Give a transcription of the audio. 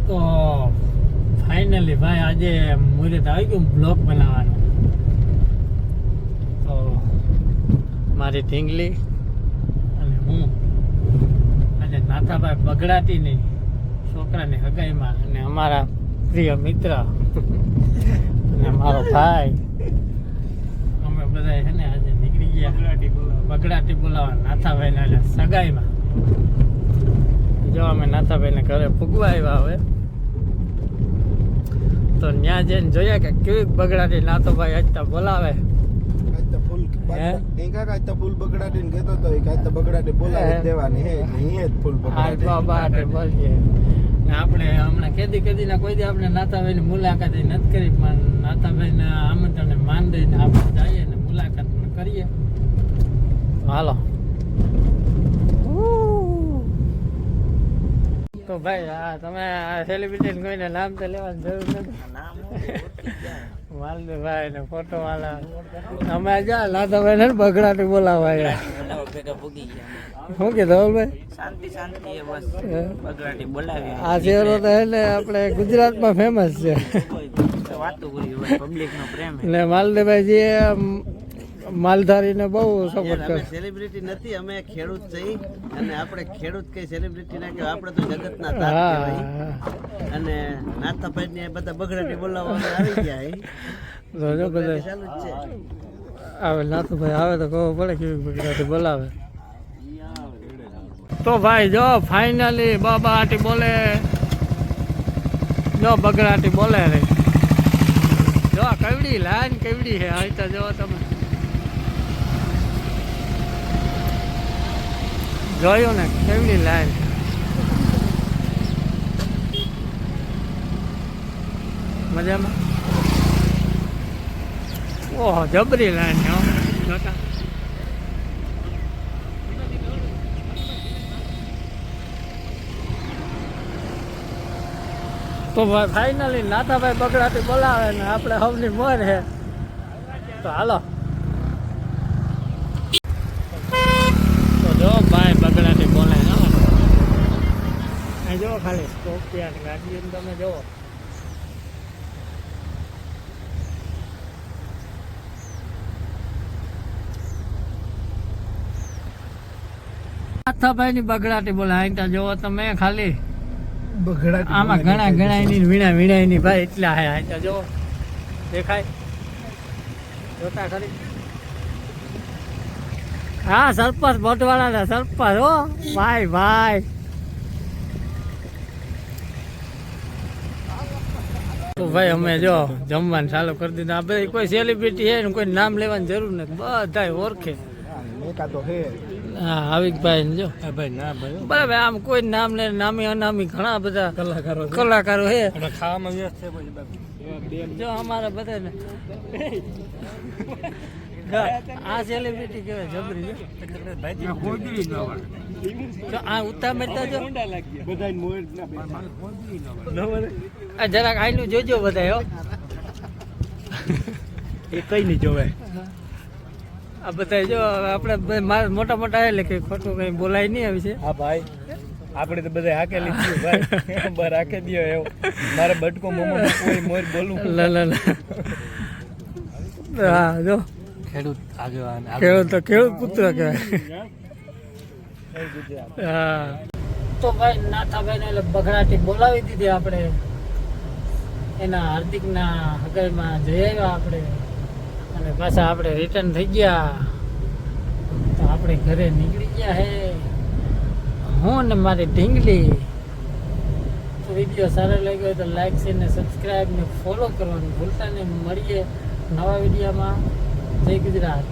તો ફાઇનલી ભાઈ આજે મુહૂર્ત આવી ગયું બ્લોગ બનાવવાનું. તો મારી ઢીંગલી અને હું આજે નાથાભાઈ બગડાટીની છોકરાની હગાઈમાં અને અમારા પ્રિય મિત્ર અને મારો ભાઈ અમે બધા છે ને આજે નીકળી ગયા બગડાટી બોલાવવા નાથાભાઈના એટલે સગાઈમાં. જો અમે નાથાભાઈને ઘરે ફૂગવા આવ્યા હવે તો ત્યાં જઈને જોયા કે કેવી બગડાટી નાથાભાઈ આજતા બોલાવે. ફૂલ બગડાટી ને કેતો તો બગડાટી બોલાવી દેવાની હે અહીં ફૂલ બગડાટી બોલીએ ને આપણે હમણાં કેદી ના કોઈ દી આપણે નાથાભાઈની મુલાકાત નથી કરી, પણ નાથાભાઈને આમંત્રણને માન દઈને આપણે જઈએ ને મુલાકાત કરીએ. હાલો તો ભાઈ હા તમે આ સેલિબ્રિટી કોઈને નામ તો લેવાની જરૂર નથી. માલદેભાઈ ને ફોટો વાળા અમે જા નાથાભાઈ ને બગડાટી બોલાવા શું કે ધવલભાઈ આ શહેરો તો એટલે આપણે ગુજરાતમાં ફેમસ છે ને માલદેભાઈ જે માલધારીને બહુ સપોર્ટ કરે. સેલિબ્રિટી નથી, અમે ખેડૂત છીએ અને આપણે ખેડૂત કઈ સેલિબ્રિટી ના કહેવાય, આપણે તો જગતના તાત કહેવાય. અને નાથાભાઈ ને બધા બગડાટી બોલાવવા આવી ગયા બધા ચાલુ જ છે. આવે નાથુભાઈ આવે તો ખબર પડે કેવી બગડાટી બોલાવે. તો ભાઈ જો ફાઇનલી બગડાટી બોલે, જો બગડાટી બોલે રે. જો કવડી લાઈન કવડી છે અહીં તો જો તમે જોયું ને કેવડી લાઈન. મજામાં ઓહો જબરી લાઈન છે જોતા. તો ભાઈ ફાઇનલી નાથાભાઈ બગડાટી બોલાવે ને આપણે સૌની મોર છે તો હાલો. તો જો ભાઈ બગડાટી બોલે જો ખાલી સ્કોપિયા ગાડી તમે જોવો. નાથાભાઈ ની બગડાટી બોલે અહીં જોવો તમે ખાલી બગડાટી આમાં ઘણા એની વીણા ની ભાઈ એટલા હે આ જો દેખાય જોતા ખરી. હા સરપંચ બોટવાળા ના સરપંચ હો ભાઈ. તો ભાઈ અમે જો જમવાનું ચાલુ કરી દીધું. આ બધા કોઈ સેલિબ્રિટી છે ને કોઈ નામ લેવાની જરૂર નથી, બધા ઓળખે. હા હાવિકભાઈ ને જો બરાબર આમ કોઈ નામ લે નામી અનામી ઘણા બધા કલાકારો છે. ખાવામાં વ્યસ્ત છે જો અમારા બધા આ સેલિબ્રિટી કહેવાય જબરી. આ ઉતામેતા જો જરાક આઈનું જોજો બધા હો એ કઈ નહીં જોવે. આ બધા જો આપણે મોટા એટલે કે ખોટું કઈ બોલાય નહીં આવી છે. હા ભાઈ આપણે તો બધા હાકેલી જ ભાઈ બર હાકે દિયો એવો મારે બટકો મોમો કોઈ મોર બોલું હા જો ખેડૂત આગેવાન ખેડૂત પુત્ર કહેવાય. હા તો ભાઈ નાથાભાઈ ને એટલે બગડાટી બોલાવી દીધી આપણે. એના હાર્દિકના હગાઈમાં જઈ આવ્યા આપણે અને પાછા આપણે રિટર્ન થઈ ગયા. તો આપણે ઘરે નીકળી ગયા હે હું ને મારી ઢીંગલી. તો વિડીયો સારો લાગ્યો તો લાઈક શેર ને સબસ્ક્રાઈબ ને ફોલો કરવાનું ભૂલતા નહીં. મળીએ નવા વિડીયોમાં. જય ગુજરાત.